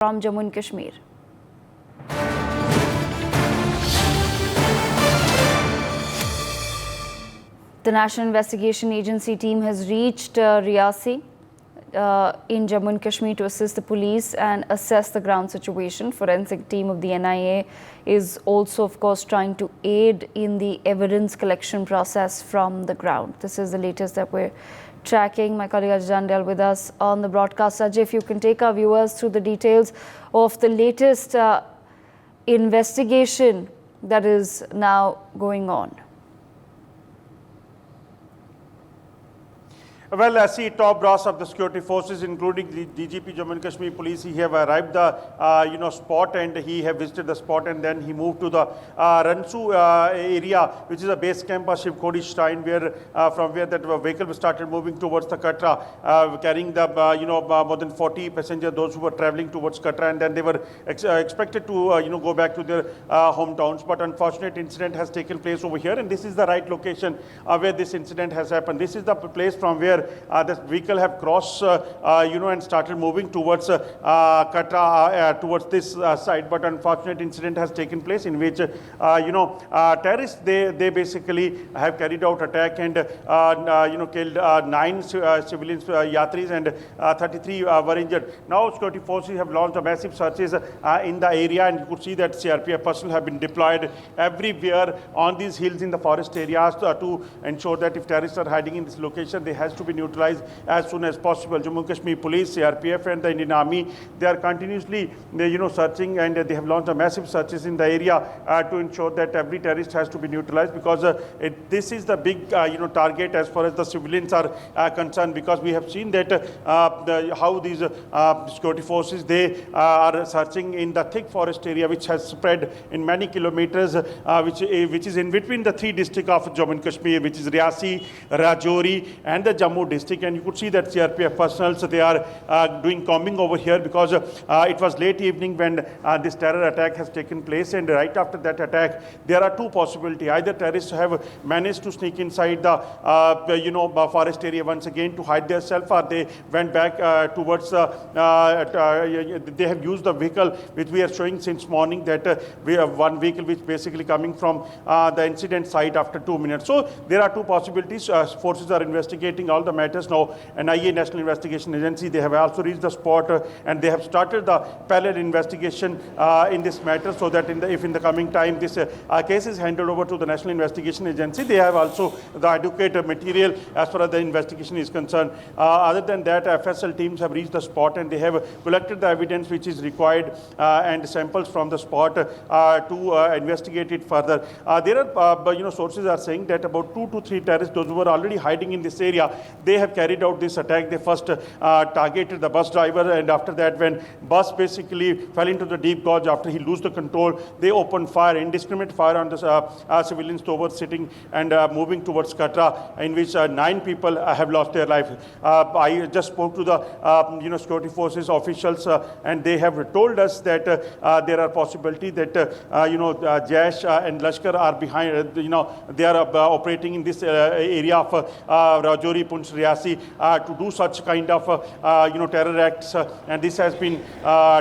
from Jammu and Kashmir. The National Investigation Agency team has reached Reasi in Jammu and Kashmir to assist the police and assess the ground situation. Forensic team of the NIA is also, of course, trying to aid in the evidence collection process from the ground. This is the latest that we're tracking. My colleague Ajay Dandel with us on the broadcast. Ajay, if you can take our viewers through the details of the latest investigation that is now going on. Well, I see top brass of the security forces, including the DGP Jammu and Kashmir Police, he have arrived the spot, and he have visited the spot, and then he moved to the Ransu area, which is a base camp of Shiv Khodi Shrine, where from where that vehicle started moving towards the Katra, carrying the more than 40 passengers, those who were traveling towards Katra, and then they were expected to go back to their hometowns. But unfortunate incident has taken place over here, and this is the right location where this incident has happened. This is the place from where this vehicle have crossed, and started moving towards Katra, towards this side. But unfortunate incident has taken place in which, terrorists, they basically have carried out attack and, killed 9 civilians, yatris, and 33 were injured. Now, security forces have launched a massive searches in the area, and you could see that CRPF personnel have been deployed everywhere on these hills in the forest areas to ensure that if terrorists are hiding in this location, they has to be neutralized as soon as possible. Jammu and Kashmir Police, CRPF, and the Indian Army, they are continuously, searching, and they have launched a massive searches in the area to ensure that every terrorist has to be neutralized, because this is the big, target as far as the civilians are concerned. Because we have seen that how these security forces, they are searching in the thick forest area, which has spread in many kilometers, which is in between the 3 districts of Jammu and Kashmir, which is Reasi, Rajouri, and the Jammu district. And you could see that CRPF personnel, so they are doing combing over here, because it was late evening when this terror attack has taken place. And right after that attack, there are 2 possibilities. Either terrorists have managed to sneak inside the forest area once again to hide themselves, or they went back towards they have used the vehicle which we are showing since morning, that we have one vehicle which basically coming from the incident site after 2 minutes. So there are 2 possibilities. Forces are investigating all the matters now. NIA, National Investigation Agency, they have also reached the spot, and they have started the parallel investigation in this matter, so that if in the coming time this case is handed over to the National Investigation Agency, they have also the adequate material as far as the investigation is concerned. Other than that, FSL teams have reached the spot, and they have collected the evidence which is required and samples from the spot to investigate it further. There are sources are saying that about 2 to 3 terrorists, those who were already hiding in this area, they have carried out this attack. They first targeted the bus driver, and after that, when bus basically fell into the deep gorge, after he lost the control, they opened fire, indiscriminate fire on the civilians towards sitting and moving towards Katra, in which 9 people have lost their life. I just spoke to the security forces officials, and they have told us that there are possibility that Jaish and Lashkar are behind. They are operating in this area of Rajouri, Punch, Reasi, to do such kind of terror acts, and this has been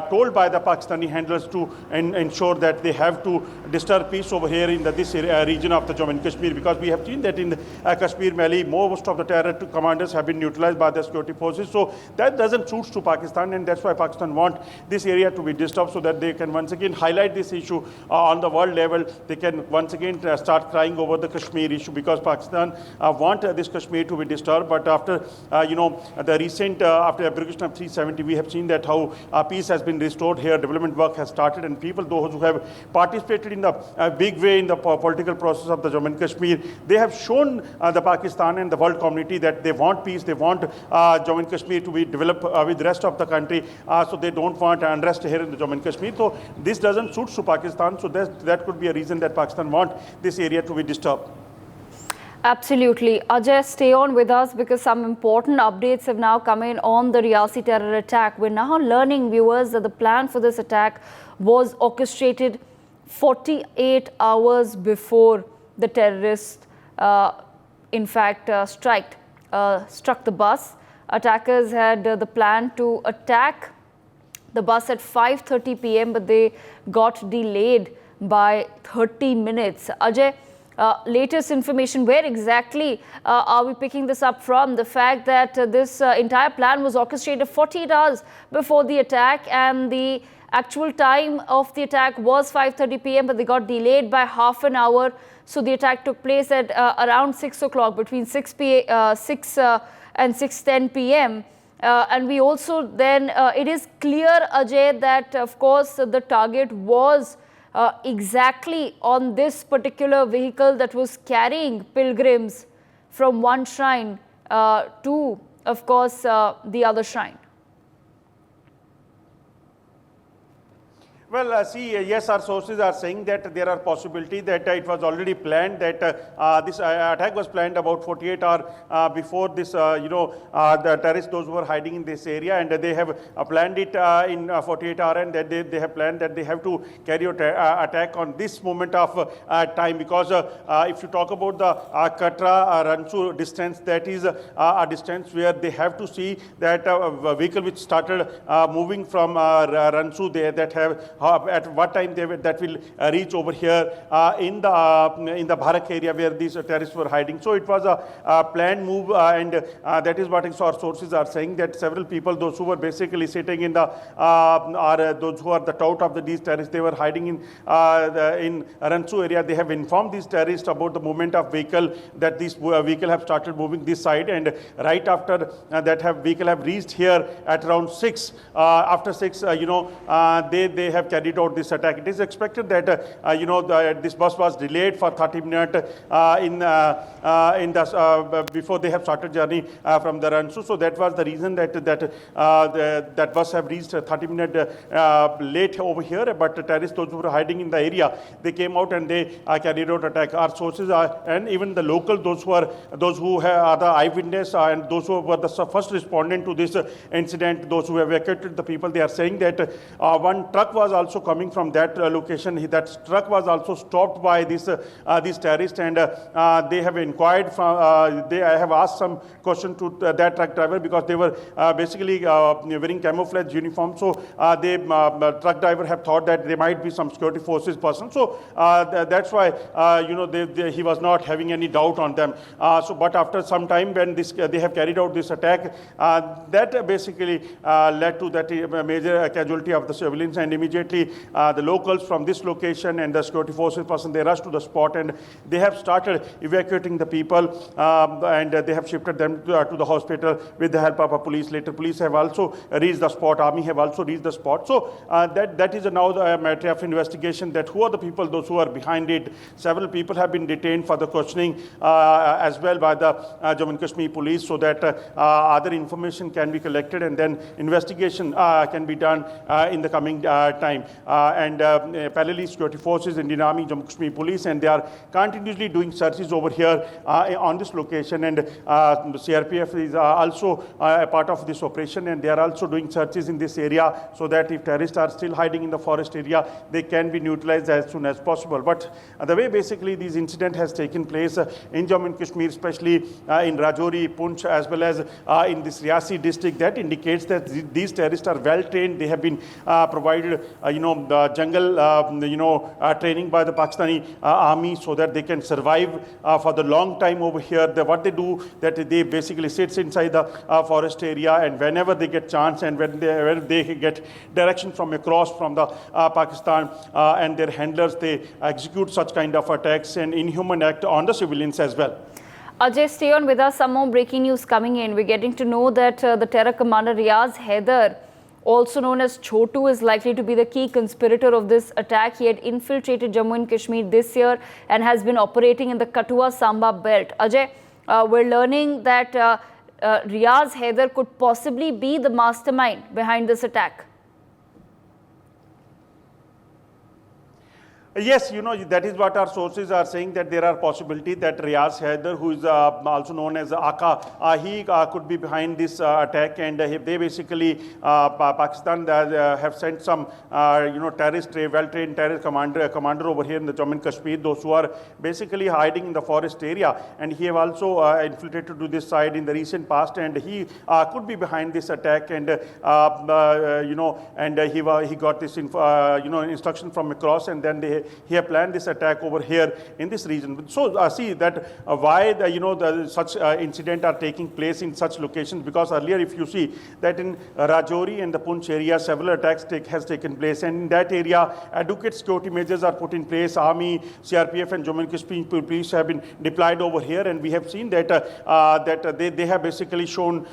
told by the Pakistani handlers to ensure that they have to disturb peace over here in this region of the Jammu and Kashmir, because we have seen that in Kashmir Valley, most of the terror commanders have been neutralized by the security forces. So that doesn't suit to Pakistan, and that's why Pakistan want this area to be disturbed, so that they can once again highlight this issue on the world level. They can once again start crying over the Kashmir issue, because Pakistan want this Kashmir to be disturbed. But after the recent after abrogation of 370, we have seen that how peace has been restored here, development work has started, and people, those who have participated in the big way in the political process of the Jammu and Kashmir, they have shown the Pakistan and the world community that they want peace, they want Jammu and Kashmir to be developed with the rest of the country, so they don't want unrest here in the Jammu and Kashmir. So this doesn't suit to Pakistan, so that could be a reason that Pakistan want this area to be disturbed. Absolutely. Ajay, stay on with us, because some important updates have now come in on the Reasi terror attack. We're now learning, viewers, that the plan for this attack was orchestrated 48 hours before the terrorists, struck the bus. Attackers had the plan to attack the bus at 5:30 p.m., but they got delayed by 30 minutes. Ajay, latest information, where exactly are we picking this up from? The fact that this entire plan was orchestrated 48 hours before the attack, and the actual time of the attack was 5:30 p.m., but they got delayed by half an hour. So the attack took place at around 6 o'clock, between 6 and 6:10 p.m. And we also then, it is clear, Ajay, that of course the target was exactly on this particular vehicle that was carrying pilgrims from one shrine to, of course, the other shrine. Well, see, yes, our sources are saying that there are possibilities that it was already planned, that this attack was planned about 48 hours before this, the terrorists, those who were hiding in this area, and they have planned it in 48 hours, and that they have planned that they have to carry out attack on this moment of time, because if you talk about the Katra-Ranchu distance, that is a distance where they have to see that a vehicle which started moving from Ranchu, that have at what time that will reach over here in the Bharak area where these terrorists were hiding. So it was a planned move, and that is what our sources are saying, that several people, those who were basically sitting in the those who are the tout of these terrorists, they were hiding in Ranchu area. They have informed these terrorists about the movement of vehicle, that this vehicle have started moving this side, and right after that vehicle have reached here at around 6. After 6, they have carried out this attack. It is expected that this bus was delayed for 30 minutes before they have started journey from the Ranchu. So that was the reason that bus have reached 30 minutes late over here. But the terrorists, those who were hiding in the area, they came out and they carried out attack. Our sources are, and even the local, those who are the eyewitness and those who were the first respondent to this incident, those who evacuated the people, they are saying that one truck was also coming from that location. That truck was also stopped by these terrorists, and they have inquired from. I have asked some question to that truck driver, because they were basically wearing camouflage uniform. So the truck driver have thought that there might be some security forces person. So that's why he was not having any doubt on them. But after some time, when they have carried out this attack, that basically led to that major casualty of the civilians, and immediately the locals from this location and the security forces person, they rushed to the spot, and they have started evacuating the people, and they have shifted them to the hospital with the help of a police. Later, police have also reached the spot, army have also reached the spot. So that is now the matter of investigation, that who are the people, those who are behind it. Several people have been detained for the questioning as well by the Jammu and Kashmir police, so that other information can be collected, and then investigation can be done in the coming time. And parallelly, security forces, Indian Army, Jammu Kashmir Police, and they are continuously doing searches over here on this location. And CRPF is also a part of this operation, and they are also doing searches in this area, so that if terrorists are still hiding in the forest area, they can be neutralized as soon as possible. But the way basically this incident has taken place in Jammu and Kashmir, especially in Rajouri, Poonch, as well as in this Reasi district, that indicates that these terrorists are well trained. They have been provided the jungle training by the Pakistani army, so that they can survive for the long time over here. What they do, that they basically sit inside the forest area, and whenever they get chance, and when they get direction from across from the Pakistan and their handlers, they execute such kind of attacks and inhuman act on the civilians as well. Ajay, stay on with us. Some more breaking news coming in. We're getting to know that the terror commander Riaz Haider, also known as Chotu, is likely to be the key conspirator of this attack. He had infiltrated Jammu and Kashmir this year and has been operating in the Kathua-Samba belt. Ajay, we're learning that Riaz Haider could possibly be the mastermind behind this attack. Yes, that is what our sources are saying, that there are possibilities that Riaz Haider, who is also known as Aka, he could be behind this attack, and they basically, Pakistan have sent some, terrorist, well-trained terrorist commander over here in the Jammu and Kashmir, those who are basically hiding in the forest area, and he have also infiltrated to this side in the recent past, and he could be behind this attack, and he got this, instruction from across, and then he have planned this attack over here in this region. So see that why such incident are taking place in such locations, because earlier if you see that in Rajouri and the Poonch area several attacks has taken place, and in that area adequate security measures are put in place. Army, CRPF and Jammu and Kashmir police have been deployed over here, and we have seen that they have basically shown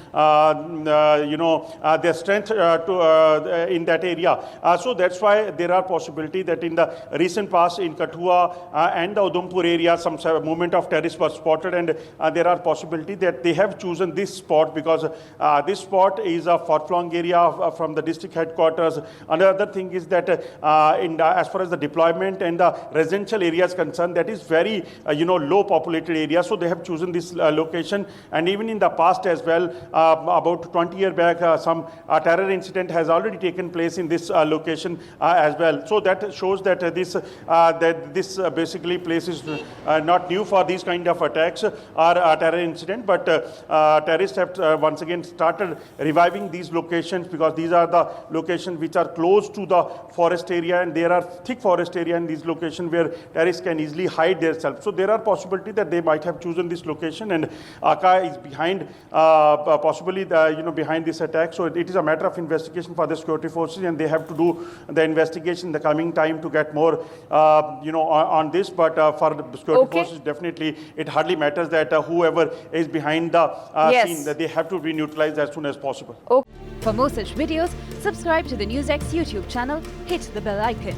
their strength in that area. So that's why there are possibility that in the recent past in Kathua and the Udhampur area some movement of terrorists was spotted, and there are possibility that they have chosen this spot because this spot is a far-flung area from the district headquarters. Another thing is that as far as the deployment and the residential area is concerned, that is very low populated area, so they have chosen this location. And even in the past as well, about 20 years back, some terror incident has already taken place in this location as well. So that shows that this basically place is not new for these kind of attacks or terror incident, but terrorists have once again started reviving these locations, because these are the locations which are close to the forest area, and there are thick forest area in these locations where terrorists can easily hide themselves. So there are possibility that they might have chosen this location, and Aka is behind, possibly behind this attack. So it is a matter of investigation for the security forces, and they have to do the investigation in the coming time to get more on this. But for the security forces, definitely it hardly matters that whoever is behind the scene, that they have to be neutralized as soon as possible. For more such videos, subscribe to the NewsX YouTube channel, hit the bell icon.